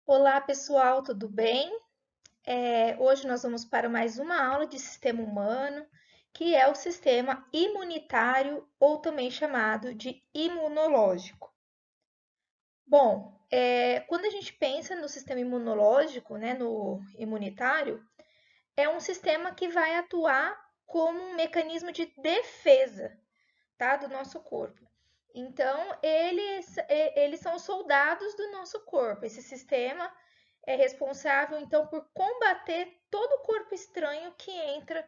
Olá, pessoal, tudo bem? Hoje nós vamos para mais uma aula de sistema humano, que é o sistema imunitário, ou também chamado de imunológico. Bom, quando a gente pensa no sistema imunológico, né, no imunitário, é um sistema que vai atuar como um mecanismo de defesa, tá, do nosso corpo. Então, eles são os soldados do nosso corpo. Esse sistema é responsável, então, por combater todo o corpo estranho que entra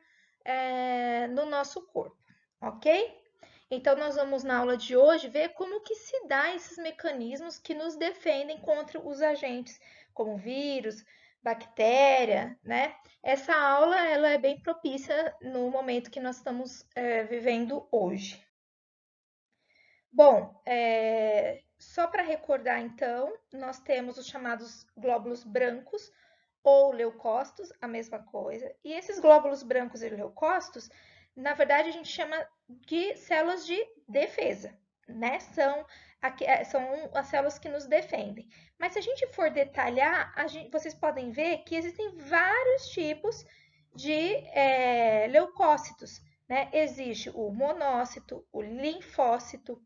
no nosso corpo, ok? Então, nós vamos na aula de hoje ver como que se dá esses mecanismos que nos defendem contra os agentes, como vírus, bactéria, né? Essa aula ela é bem propícia no momento que nós estamos vivendo hoje. Bom, só para recordar então, nós temos os chamados glóbulos brancos ou leucócitos, a mesma coisa. E esses glóbulos brancos e leucócitos, na verdade, a gente chama de células de defesa, né? São as células que nos defendem. Mas se a gente for detalhar, vocês podem ver que existem vários tipos de leucócitos, né? Existe o monócito, o linfócito,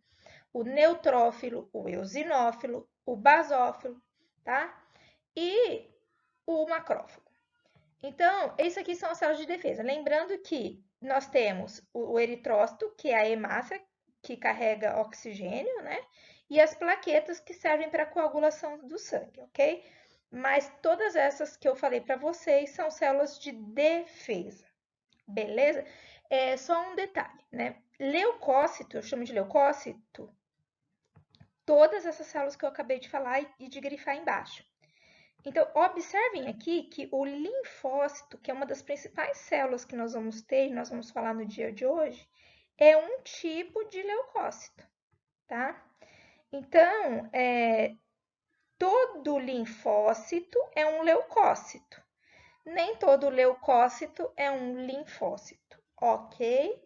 o neutrófilo, o eosinófilo, o basófilo, tá? E o macrófago. Então, isso aqui são as células de defesa. Lembrando que nós temos o eritrócito, que é a hemácia, que carrega oxigênio, né? E as plaquetas, que servem para a coagulação do sangue, ok? Mas todas essas que eu falei para vocês são células de defesa, beleza? Só um detalhe, né? Leucócito, eu chamo de leucócito, todas essas células que eu acabei de falar e de grifar embaixo. Então, observem aqui que o linfócito, que é uma das principais células que nós vamos ter, e nós vamos falar no dia de hoje, é um tipo de leucócito, tá? Então, todo linfócito é um leucócito. Nem todo leucócito é um linfócito, ok?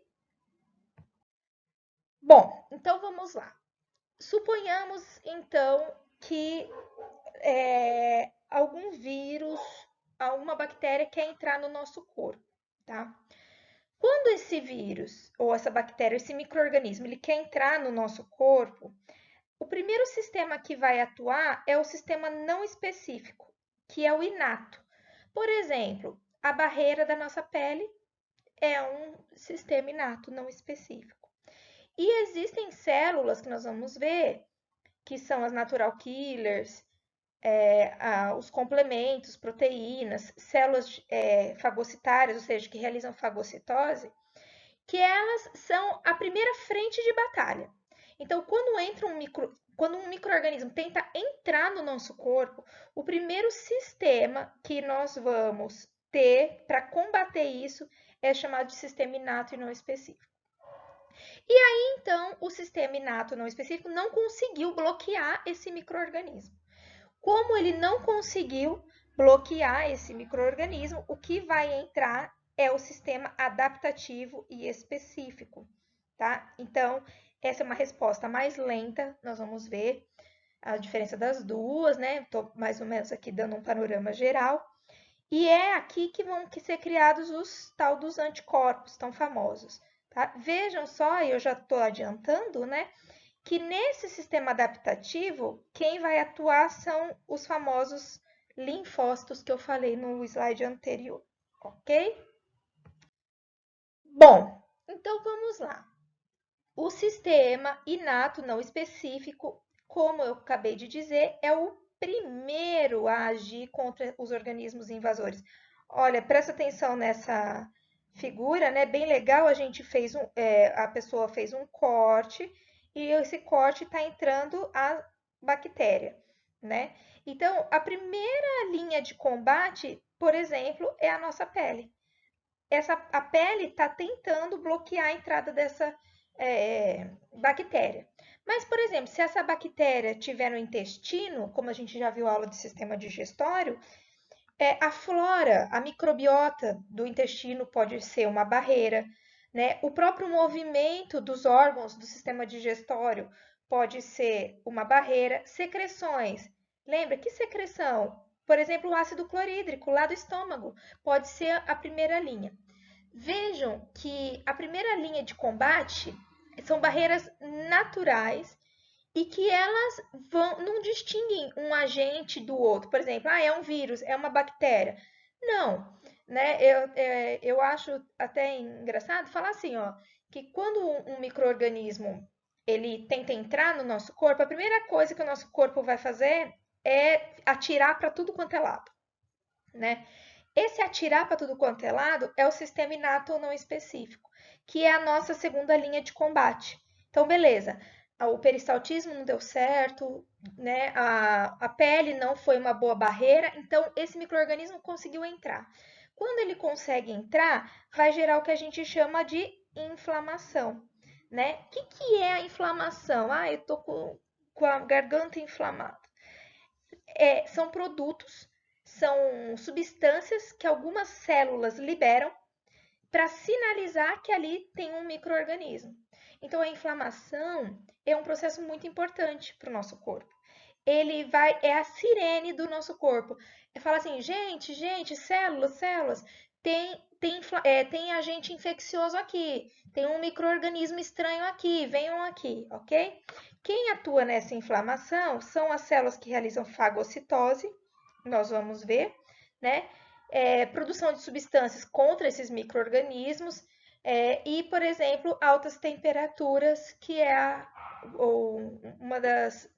Bom, então vamos lá. Suponhamos, então, que algum vírus, alguma bactéria quer entrar no nosso corpo, tá? Quando esse vírus ou essa bactéria, esse microorganismo, ele quer entrar no nosso corpo, o primeiro sistema que vai atuar é o sistema não específico, que é o inato. Por exemplo, a barreira da nossa pele é um sistema inato não específico. E existem células que nós vamos ver, que são as natural killers, os complementos, proteínas, células fagocitárias, ou seja, que realizam fagocitose, que elas são a primeira frente de batalha. Então, quando um microorganismo tenta entrar no nosso corpo, o primeiro sistema que nós vamos ter para combater isso é chamado de sistema inato e não específico. E aí, então, o sistema inato não específico não conseguiu bloquear esse microorganismo. Como ele não conseguiu bloquear esse microorganismo, o que vai entrar é o sistema adaptativo e específico, tá? Então, essa é uma resposta mais lenta, nós vamos ver a diferença das duas, né? Estou mais ou menos aqui dando um panorama geral. E é aqui que vão ser criados os tal dos anticorpos tão famosos, tá? Vejam só, eu já estou adiantando, né? Que nesse sistema adaptativo, quem vai atuar são os famosos linfócitos que eu falei no slide anterior, ok? Bom, então vamos lá. O sistema inato não específico, como eu acabei de dizer, é o primeiro a agir contra os organismos invasores. Olha, presta atenção nessa figura, né? Bem legal, a pessoa fez um corte e esse corte está entrando a bactéria, né? Então, a primeira linha de combate, por exemplo, é a nossa pele. A pele está tentando bloquear a entrada dessa bactéria. Mas, por exemplo, se essa bactéria estiver no intestino, como a gente já viu a aula de sistema digestório, a flora, a microbiota do intestino pode ser uma barreira, né? O próprio movimento dos órgãos do sistema digestório pode ser uma barreira. Secreções, Lembra? Que secreção? Por exemplo, o ácido clorídrico lá do estômago pode ser a primeira linha. Vejam que a primeira linha de combate são barreiras naturais e que elas não distinguem um agente do outro. Por exemplo, é um vírus, é uma bactéria. Não, né? Eu acho até engraçado falar assim, ó, que quando um micro-organismo ele tenta entrar no nosso corpo, a primeira coisa que o nosso corpo vai fazer é atirar para tudo quanto é lado, né? Esse atirar para tudo quanto é lado é o sistema inato ou não específico, que é a nossa segunda linha de combate. Então, beleza, o peristaltismo não deu certo, né? A pele não foi uma boa barreira, então esse microorganismo conseguiu entrar. Quando ele consegue entrar, vai gerar o que a gente chama de inflamação, né? O que é a inflamação? Eu tô com a garganta inflamada. São produtos, são substâncias que algumas células liberam para sinalizar que ali tem um microorganismo. Então, a inflamação é um processo muito importante para o nosso corpo. É a sirene do nosso corpo. Fala assim, gente, células, tem agente infeccioso aqui, tem um microorganismo estranho aqui, venham aqui, ok? Quem atua nessa inflamação são as células que realizam fagocitose, nós vamos ver, né? Produção de substâncias contra esses micro-organismos e, por exemplo, altas temperaturas, que é uma das.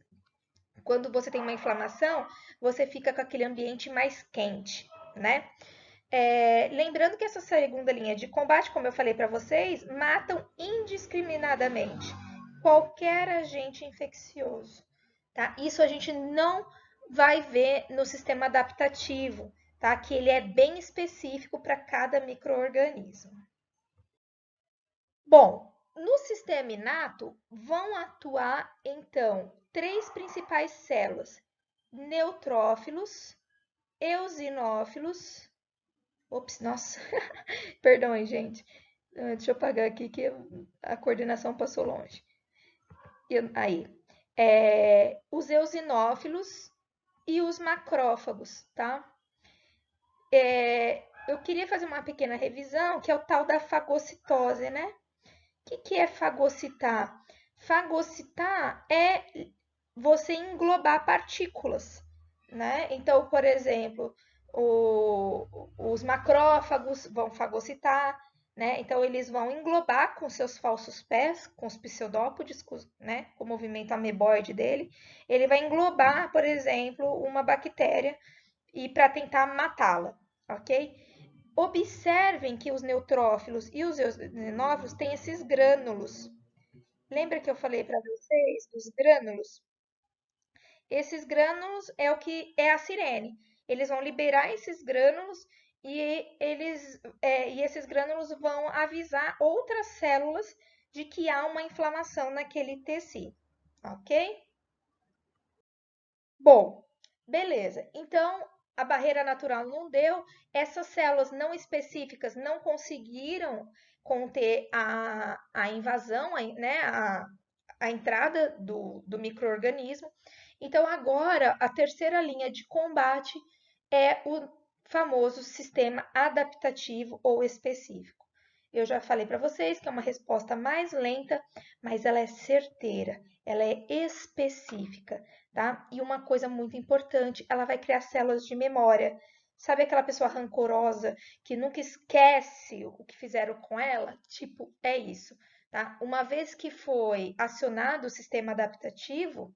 Quando você tem uma inflamação, você fica com aquele ambiente mais quente, né? Lembrando que essa segunda linha de combate, como eu falei para vocês, matam indiscriminadamente qualquer agente infeccioso, tá? Isso a gente não vai ver no sistema adaptativo, tá? Que ele é bem específico para cada microorganismo. Bom, no sistema inato vão atuar então três principais células: neutrófilos, eosinófilos. Ops, nossa, perdão aí, gente. Deixa eu apagar aqui que a coordenação passou longe. Aí, os eosinófilos e os macrófagos, tá? Eu queria fazer uma pequena revisão, que é o tal da fagocitose, né? O que é fagocitar? Fagocitar é você englobar partículas, né? Então, por exemplo, os macrófagos vão fagocitar, né? Então, eles vão englobar com seus falsos pés, com os pseudópodes, né? Com o movimento ameboide dele, ele vai englobar, por exemplo, uma bactéria e para tentar matá-la, ok? Observem que os neutrófilos e os eosinófilos têm esses grânulos. Lembra que eu falei para vocês dos grânulos? Esses grânulos é o que é a sirene. Eles vão liberar esses grânulos e esses grânulos vão avisar outras células de que há uma inflamação naquele tecido, ok? Bom, beleza. Então, a barreira natural não deu, essas células não específicas não conseguiram conter a invasão, né, a entrada do microorganismo. Então, agora, a terceira linha de combate é o famoso sistema adaptativo ou específico. Eu já falei para vocês que é uma resposta mais lenta, mas ela é certeira, ela é específica, tá? E uma coisa muito importante, ela vai criar células de memória. Sabe aquela pessoa rancorosa que nunca esquece o que fizeram com ela? Tipo, é isso, tá? Uma vez que foi acionado o sistema adaptativo,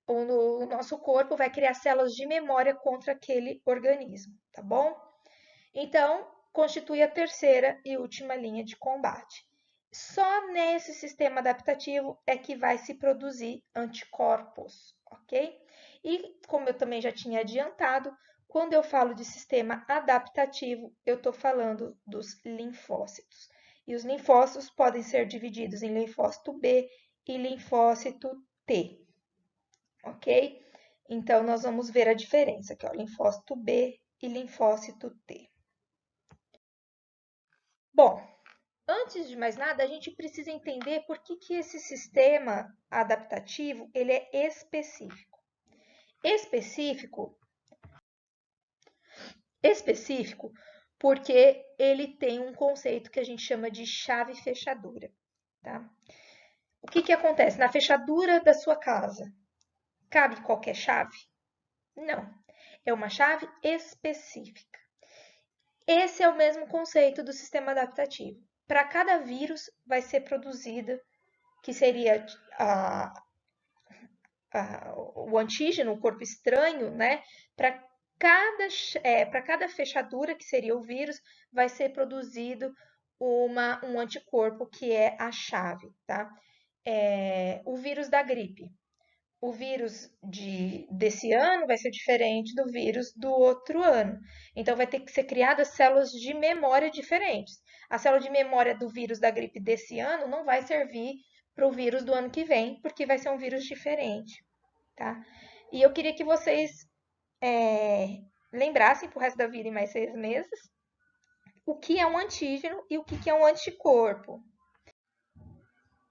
o nosso corpo vai criar células de memória contra aquele organismo, tá bom? Então, constitui a terceira e última linha de combate. Só nesse sistema adaptativo é que vai se produzir anticorpos, ok? E como eu também já tinha adiantado, quando eu falo de sistema adaptativo, eu estou falando dos linfócitos. E os linfócitos podem ser divididos em linfócito B e linfócito T, ok? Então, nós vamos ver a diferença aqui, ó, linfócito B e linfócito T. Bom, antes de mais nada, a gente precisa entender por que esse sistema adaptativo ele é específico. Específico, específico porque ele tem um conceito que a gente chama de chave fechadura, tá? O que que acontece? Na fechadura da sua casa, cabe qualquer chave? Não. É uma chave específica. Esse é o mesmo conceito do sistema adaptativo. Para cada vírus vai ser produzida, que seria o antígeno, o corpo estranho, né? Para cada fechadura, que seria o vírus, vai ser produzido um anticorpo, que é a chave, tá? O vírus da gripe. O vírus desse ano vai ser diferente do vírus do outro ano. Então, vai ter que ser criadas células de memória diferentes. A célula de memória do vírus da gripe desse ano não vai servir para o vírus do ano que vem, porque vai ser um vírus diferente, tá? E eu queria que vocês lembrassem para o resto da vida, em mais 6 meses, o que é um antígeno e o que é um anticorpo.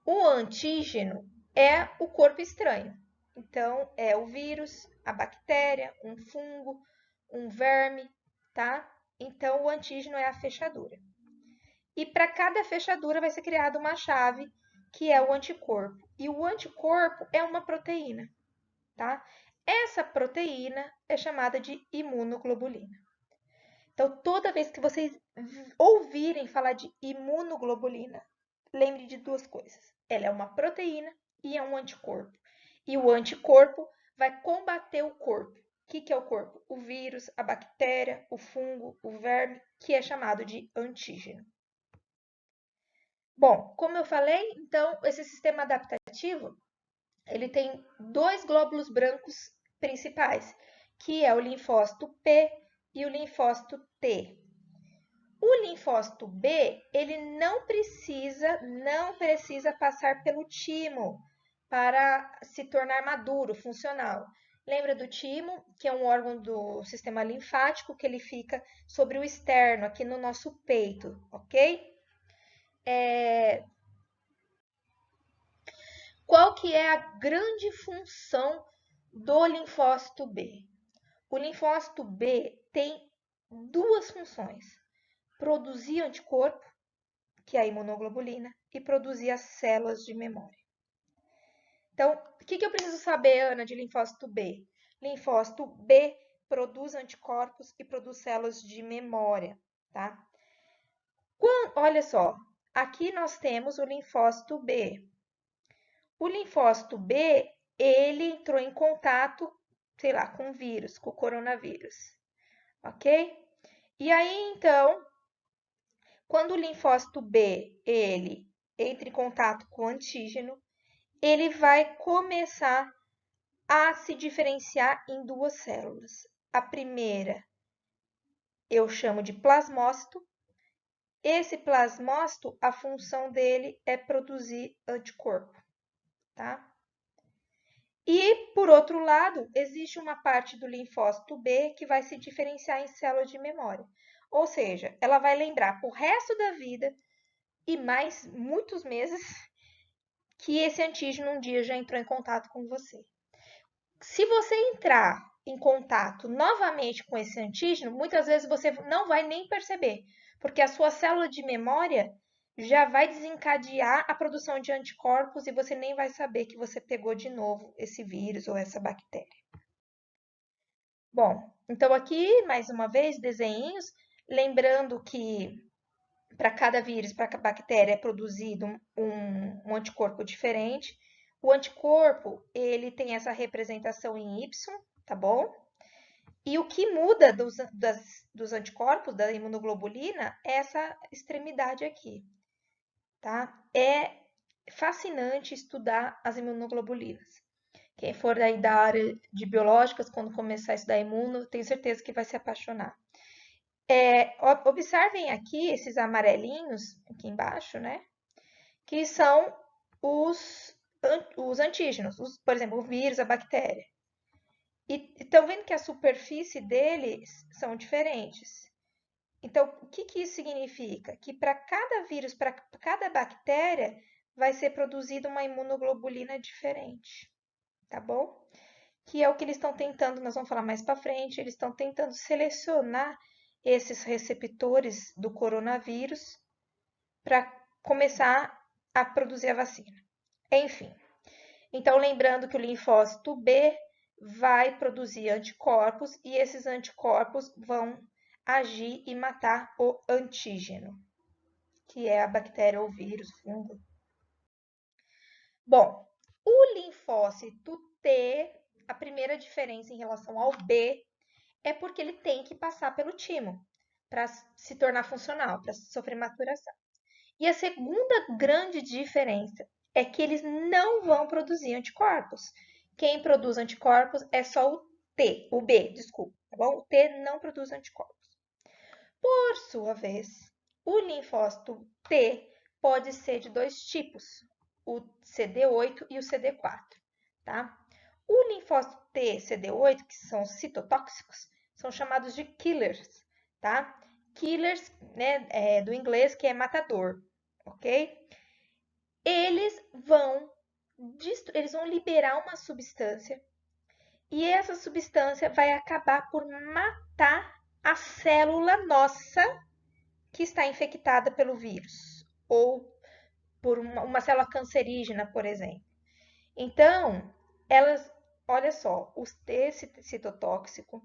O antígeno é o corpo estranho. Então, é o vírus, a bactéria, um fungo, um verme, tá? Então, o antígeno é a fechadura. E para cada fechadura vai ser criada uma chave, que é o anticorpo. E o anticorpo é uma proteína, tá? Essa proteína é chamada de imunoglobulina. Então, toda vez que vocês ouvirem falar de imunoglobulina, lembre de duas coisas. Ela é uma proteína e é um anticorpo. E o anticorpo vai combater o corpo. O que é o corpo? O vírus, a bactéria, o fungo, o verme, que é chamado de antígeno. Bom, como eu falei, então, esse sistema adaptativo, ele tem dois glóbulos brancos principais, que é o linfócito P e o linfócito T. O linfócito B, ele não precisa passar pelo timo para se tornar maduro, funcional. Lembra do timo, que é um órgão do sistema linfático, que ele fica sobre o externo, aqui no nosso peito, ok? Qual que é a grande função do linfócito B? O linfócito B tem duas funções: produzir anticorpo, que é a imunoglobulina, e produzir as células de memória. Então, o que eu preciso saber, Ana, de linfócito B? Linfócito B produz anticorpos e produz células de memória, tá? Olha só, aqui nós temos o linfócito B. O linfócito B, ele entrou em contato, sei lá, com o vírus, com o coronavírus, ok? E aí, então, quando o linfócito B, ele entra em contato com o antígeno, ele vai começar a se diferenciar em duas células. A primeira eu chamo de plasmócito. Esse plasmócito, a função dele é produzir anticorpo, tá? E, por outro lado, existe uma parte do linfócito B que vai se diferenciar em célula de memória. Ou seja, ela vai lembrar para o resto da vida e mais muitos meses que esse antígeno um dia já entrou em contato com você. Se você entrar em contato novamente com esse antígeno, muitas vezes você não vai nem perceber, porque a sua célula de memória já vai desencadear a produção de anticorpos e você nem vai saber que você pegou de novo esse vírus ou essa bactéria. Bom, então aqui, mais uma vez, desenhinhos, lembrando que para cada vírus, para cada bactéria é produzido um anticorpo diferente. O anticorpo, ele tem essa representação em Y, tá bom? E o que muda dos anticorpos, da imunoglobulina, é essa extremidade aqui, tá? É fascinante estudar as imunoglobulinas. Quem for aí da área de biológicas, quando começar a estudar imuno, tenho certeza que vai se apaixonar. Observem aqui esses amarelinhos aqui embaixo, né? Que são os antígenos, por exemplo, o vírus, a bactéria. E estão vendo que a superfície deles são diferentes. Então, o que isso significa? Que para cada vírus, para cada bactéria, vai ser produzida uma imunoglobulina diferente, tá bom? que é o que eles estão tentando, nós vamos falar mais para frente, eles estão tentando selecionar esses receptores do coronavírus para começar a produzir a vacina. Enfim, então lembrando que o linfócito B vai produzir anticorpos e esses anticorpos vão agir e matar o antígeno, que é a bactéria ou vírus, fungo. Bom, o linfócito T, a primeira diferença em relação ao B é porque ele tem que passar pelo timo para se tornar funcional, para sofrer maturação. E a segunda grande diferença é que eles não vão produzir anticorpos. Quem produz anticorpos é só o B, desculpa, tá bom? O T não produz anticorpos. Por sua vez, o linfócito T pode ser de dois tipos, o CD8 e o CD4, tá? O linfócito T CD8, que são citotóxicos, são chamados de killers, tá? Killers, né, do inglês, que é matador, ok? Eles vão liberar uma substância e essa substância vai acabar por matar a célula nossa que está infectada pelo vírus ou por uma célula cancerígena, por exemplo. Então, olha só, os T citotóxico,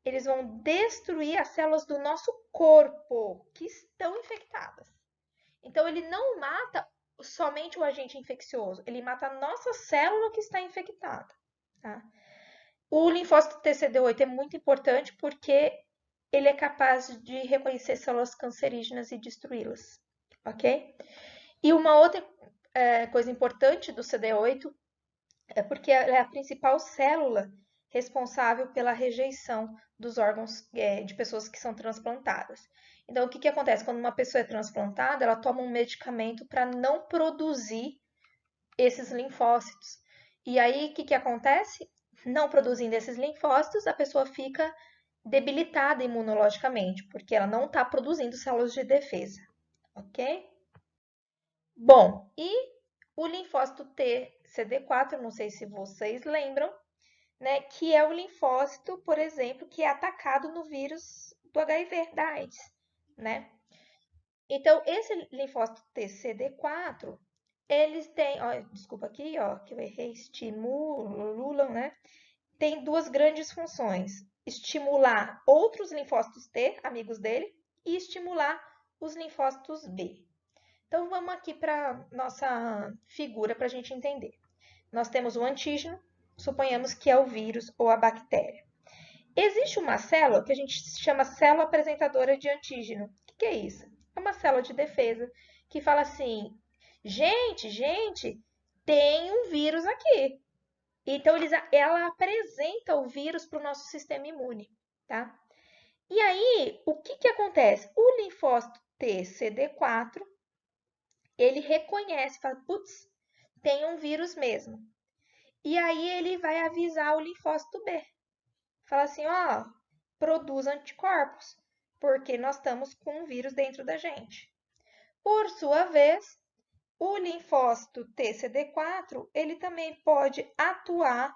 eles vão destruir as células do nosso corpo que estão infectadas. Então, ele não mata somente o agente infeccioso, ele mata a nossa célula que está infectada. Tá? O linfócito TCD8 é muito importante porque ele é capaz de reconhecer células cancerígenas e destruí-las, ok? E uma outra coisa importante do CD8 é porque ela é a principal célula responsável pela rejeição dos órgãos de pessoas que são transplantadas. Então, o que acontece? Quando uma pessoa é transplantada, ela toma um medicamento para não produzir esses linfócitos. E aí, o que acontece? Não produzindo esses linfócitos, a pessoa fica debilitada imunologicamente, porque ela não está produzindo células de defesa, ok? Bom, e o linfócito T CD4, não sei se vocês lembram, né, que é o linfócito, por exemplo, que é atacado no vírus do HIV, da AIDS, né? Então, esse linfócito TCD4, eles têm, ó, desculpa aqui, ó, que eu errei, estimulam, né? Tem duas grandes funções: estimular outros linfócitos T, amigos dele, e estimular os linfócitos B. Então, vamos aqui para nossa figura para a gente entender. Nós temos o antígeno, suponhamos que é o vírus ou a bactéria. Existe uma célula que a gente chama célula apresentadora de antígeno. O que é isso? É uma célula de defesa que fala assim: gente, tem um vírus aqui. Então, ela apresenta o vírus para o nosso sistema imune, tá? E aí, o que acontece? O linfócito TCD4, ele reconhece, fala, putz, tem um vírus mesmo. E aí ele vai avisar o linfócito B. Fala assim, ó, produz anticorpos, porque nós estamos com um vírus dentro da gente. Por sua vez, o linfócito TCD4, ele também pode atuar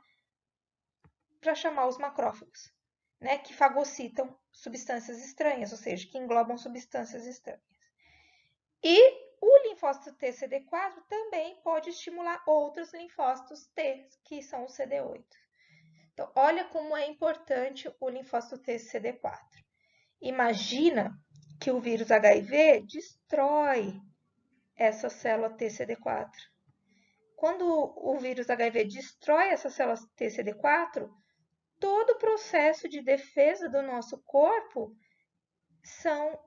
para chamar os macrófagos, né, que fagocitam substâncias estranhas, ou seja, que englobam substâncias estranhas. E o linfócito TCD4 também pode estimular outros linfócitos T, que são os CD8. Então, olha como é importante o linfócito TCD4. Imagina que o vírus HIV destrói essa célula TCD4. Quando o vírus HIV destrói essa célula TCD4, todo o processo de defesa do nosso corpo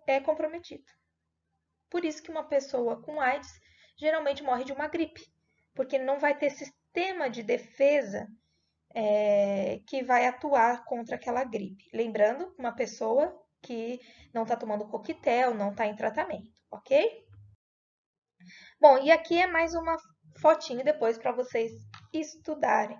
é comprometido. Por isso que uma pessoa com AIDS geralmente morre de uma gripe, porque não vai ter sistema de defesa que vai atuar contra aquela gripe. Lembrando, uma pessoa que não está tomando coquetel, não está em tratamento, ok? Bom, e aqui é mais uma fotinho depois para vocês estudarem.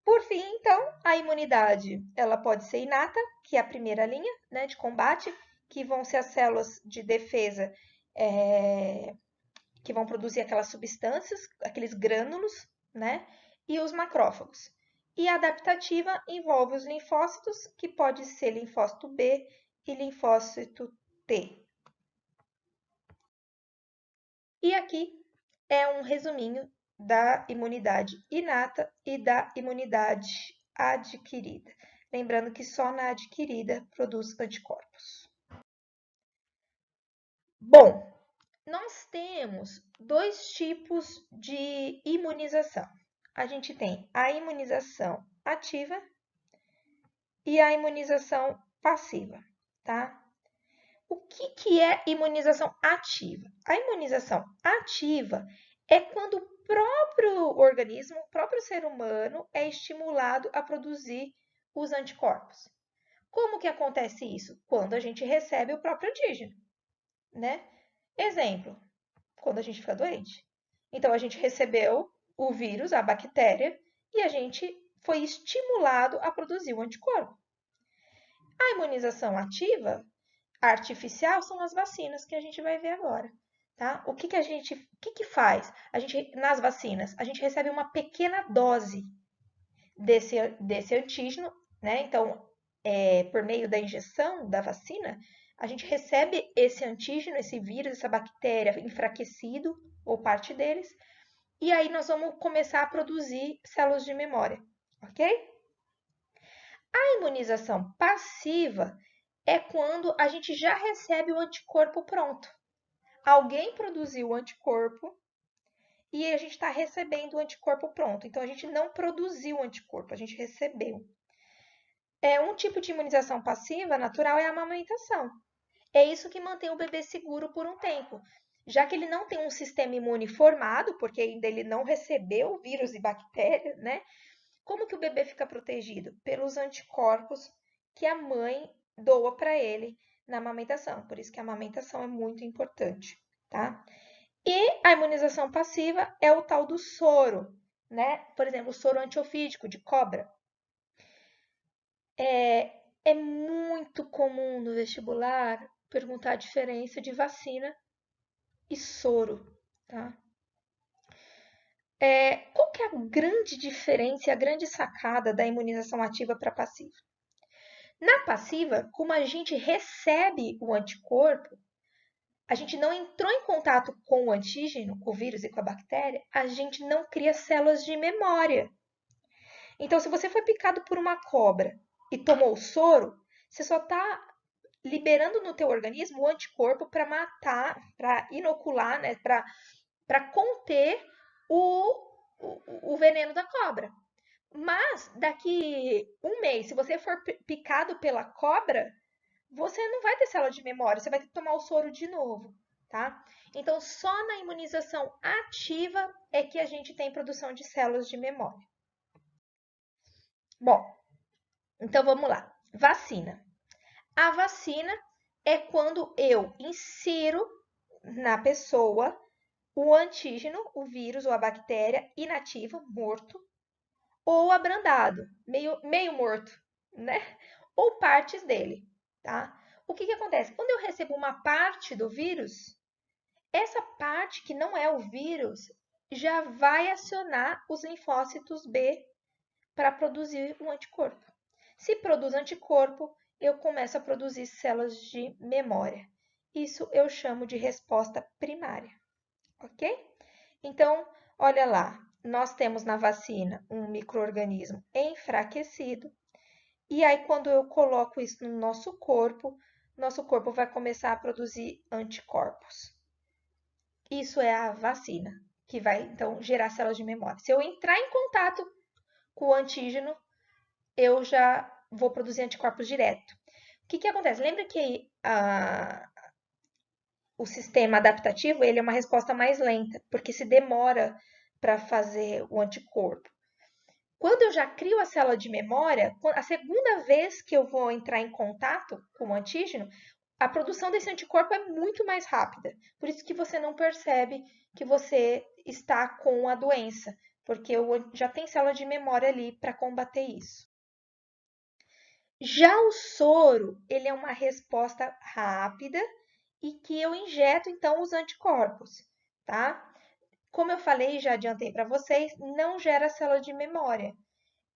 Por fim, então, a imunidade, ela pode ser inata, que é a primeira linha, né, de combate, que vão ser as células de defesa que vão produzir aquelas substâncias, aqueles grânulos, né? e os macrófagos. E a adaptativa envolve os linfócitos, que pode ser linfócito B e linfócito T. E aqui é um resuminho da imunidade inata e da imunidade adquirida. Lembrando que só na adquirida produz anticorpos. Bom, nós temos dois tipos de imunização. A gente tem a imunização ativa e a imunização passiva, tá? O que é imunização ativa? A imunização ativa é quando o próprio organismo, o próprio ser humano é estimulado a produzir os anticorpos. Como que acontece isso? Quando a gente recebe o próprio antígeno, né? Exemplo, quando a gente fica doente. Então, a gente recebeu o vírus, a bactéria, e a gente foi estimulado a produzir o anticorpo. A imunização ativa, artificial, são as vacinas que a gente vai ver agora. Tá? O que faz? A gente, nas vacinas, a gente recebe uma pequena dose desse antígeno, né? Então, por meio da injeção da vacina, a gente recebe esse antígeno, esse vírus, essa bactéria enfraquecido, ou parte deles, e aí nós vamos começar a produzir células de memória, ok? A imunização passiva é quando a gente já recebe o anticorpo pronto. Alguém produziu o anticorpo e a gente está recebendo o anticorpo pronto. Então, a gente não produziu o anticorpo, a gente recebeu. Um tipo de imunização passiva natural é a amamentação. É isso que mantém o bebê seguro por um tempo, já que ele não tem um sistema imune formado, porque ainda ele não recebeu vírus e bactérias, né? Como que o bebê fica protegido? Pelos anticorpos que a mãe doa para ele na amamentação. Por isso que a amamentação é muito importante, tá? E a imunização passiva é o tal do soro, né? Por exemplo, o soro antiofídico de cobra. É muito comum no vestibular perguntar a diferença de vacina e soro, tá? Qual que é a grande diferença e a grande sacada da imunização ativa para passiva? Na passiva, como a gente recebe o anticorpo, a gente não entrou em contato com o antígeno, com o vírus e com a bactéria, a gente não cria células de memória. Então, se você foi picado por uma cobra e tomou soro, você só está liberando no teu organismo o anticorpo para matar, para inocular, né, para conter o veneno da cobra. Mas daqui um mês, se você for picado pela cobra, você não vai ter célula de memória, você vai ter que tomar o soro de novo, tá? Então, só na imunização ativa é que a gente tem produção de células de memória. Bom, então vamos lá. Vacina. A vacina é quando eu insiro na pessoa o antígeno, o vírus ou a bactéria inativo, morto, ou abrandado, meio morto, né? Ou partes dele, tá? O que acontece? Quando eu recebo uma parte do vírus, essa parte que não é o vírus já vai acionar os linfócitos B para produzir um anticorpo. Se produz anticorpo, eu começo a produzir células de memória. Isso eu chamo de resposta primária, ok? Então, olha lá, nós temos na vacina um micro-organismo enfraquecido, e aí quando eu coloco isso no nosso corpo vai começar a produzir anticorpos. Isso é a vacina, que vai então gerar células de memória. Se eu entrar em contato com o antígeno, eu já vou produzir anticorpos direto. O que acontece? Lembra que o sistema adaptativo ele é uma resposta mais lenta, porque se demora para fazer o anticorpo. Quando eu já crio a célula de memória, a segunda vez que eu vou entrar em contato com o antígeno, a produção desse anticorpo é muito mais rápida. Por isso que você não percebe que você está com a doença, porque já tem célula de memória ali para combater isso. Já o soro, ele é uma resposta rápida e que eu injeto então os anticorpos, tá? Como eu falei, já adiantei para vocês, não gera célula de memória.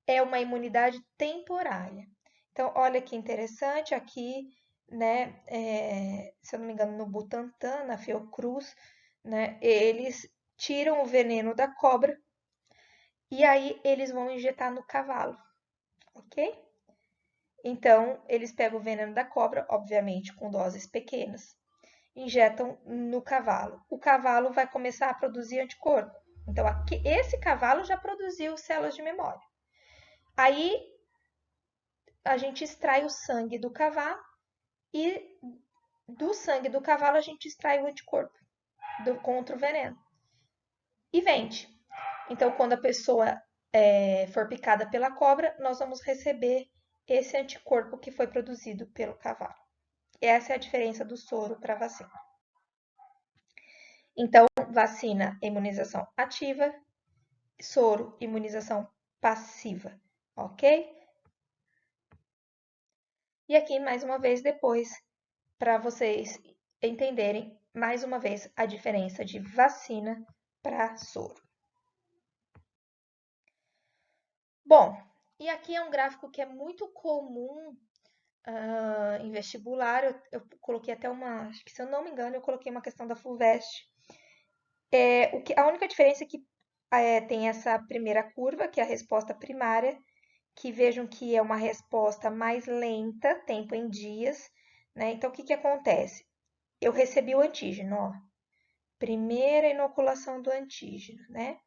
É uma imunidade temporária. Então, olha que interessante aqui, né? Se eu não me engano, no Butantan, na Fiocruz, né? Eles tiram o veneno da cobra e aí eles vão injetar no cavalo, ok? Então, eles pegam o veneno da cobra, obviamente com doses pequenas, injetam no cavalo. O cavalo vai começar a produzir anticorpo. Então, aqui, esse cavalo já produziu células de memória. Aí, a gente extrai o sangue do cavalo e do sangue do cavalo a gente extrai o anticorpo contra o veneno e vende. Então, quando a pessoa for picada pela cobra, nós vamos receber esse anticorpo que foi produzido pelo cavalo. Essa é a diferença do soro para a vacina. Então, vacina, imunização ativa, soro, imunização passiva, ok? E aqui, mais uma vez, depois, para vocês entenderem, mais uma vez, a diferença de vacina para soro. Bom, e aqui é um gráfico que é muito comum em vestibular. Eu coloquei até uma, acho que se eu não me engano, eu coloquei uma questão da FUVEST. A única diferença é que tem essa primeira curva, que é a resposta primária, que vejam que é uma resposta mais lenta, tempo em dias, né? Então, o que acontece? Eu recebi o antígeno, ó, primeira inoculação do antígeno, né?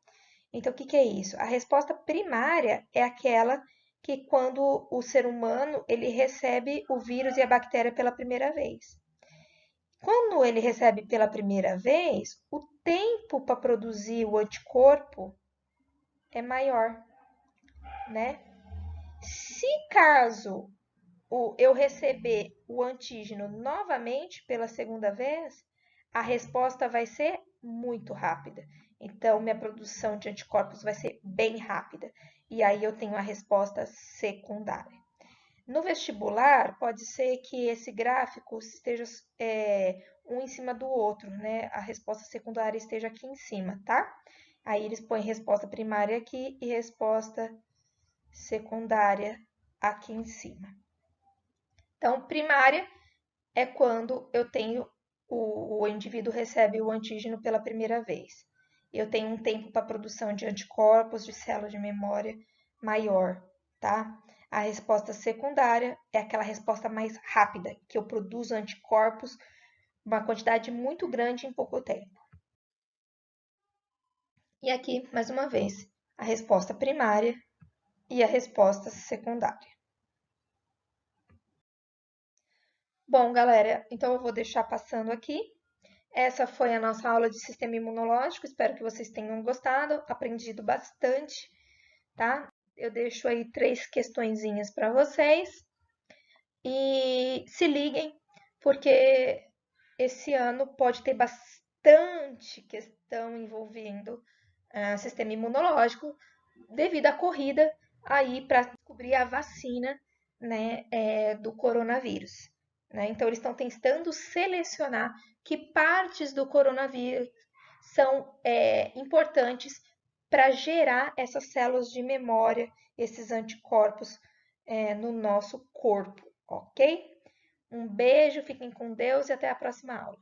Então, o que é isso? A resposta primária é aquela que quando o ser humano ele recebe o vírus e a bactéria pela primeira vez. Quando ele recebe pela primeira vez, o tempo para produzir o anticorpo é maior, né? Se caso eu receber o antígeno novamente pela segunda vez, a resposta vai ser muito rápida. Então, minha produção de anticorpos vai ser bem rápida. E aí eu tenho a resposta secundária. No vestibular, pode ser que esse gráfico esteja um em cima do outro, né? A resposta secundária esteja aqui em cima, tá? Aí eles põem resposta primária aqui e resposta secundária aqui em cima. Então, primária é quando eu tenho o indivíduo recebe o antígeno pela primeira vez. Eu tenho um tempo para produção de anticorpos, de célula de memória maior, tá? A resposta secundária é aquela resposta mais rápida, que eu produzo anticorpos, uma quantidade muito grande em pouco tempo. E aqui, mais uma vez, a resposta primária e a resposta secundária. Bom, galera, então eu vou deixar passando aqui. Essa foi a nossa aula de sistema imunológico. Espero que vocês tenham gostado, aprendido bastante, tá? Eu deixo aí 3 questõezinhas para vocês. E se liguem, porque esse ano pode ter bastante questão envolvendo sistema imunológico devido à corrida aí para descobrir a vacina, né, do coronavírus. Né? Então, eles estão tentando selecionar que partes do coronavírus são importantes para gerar essas células de memória, esses anticorpos no nosso corpo, ok? Um beijo, fiquem com Deus e até a próxima aula.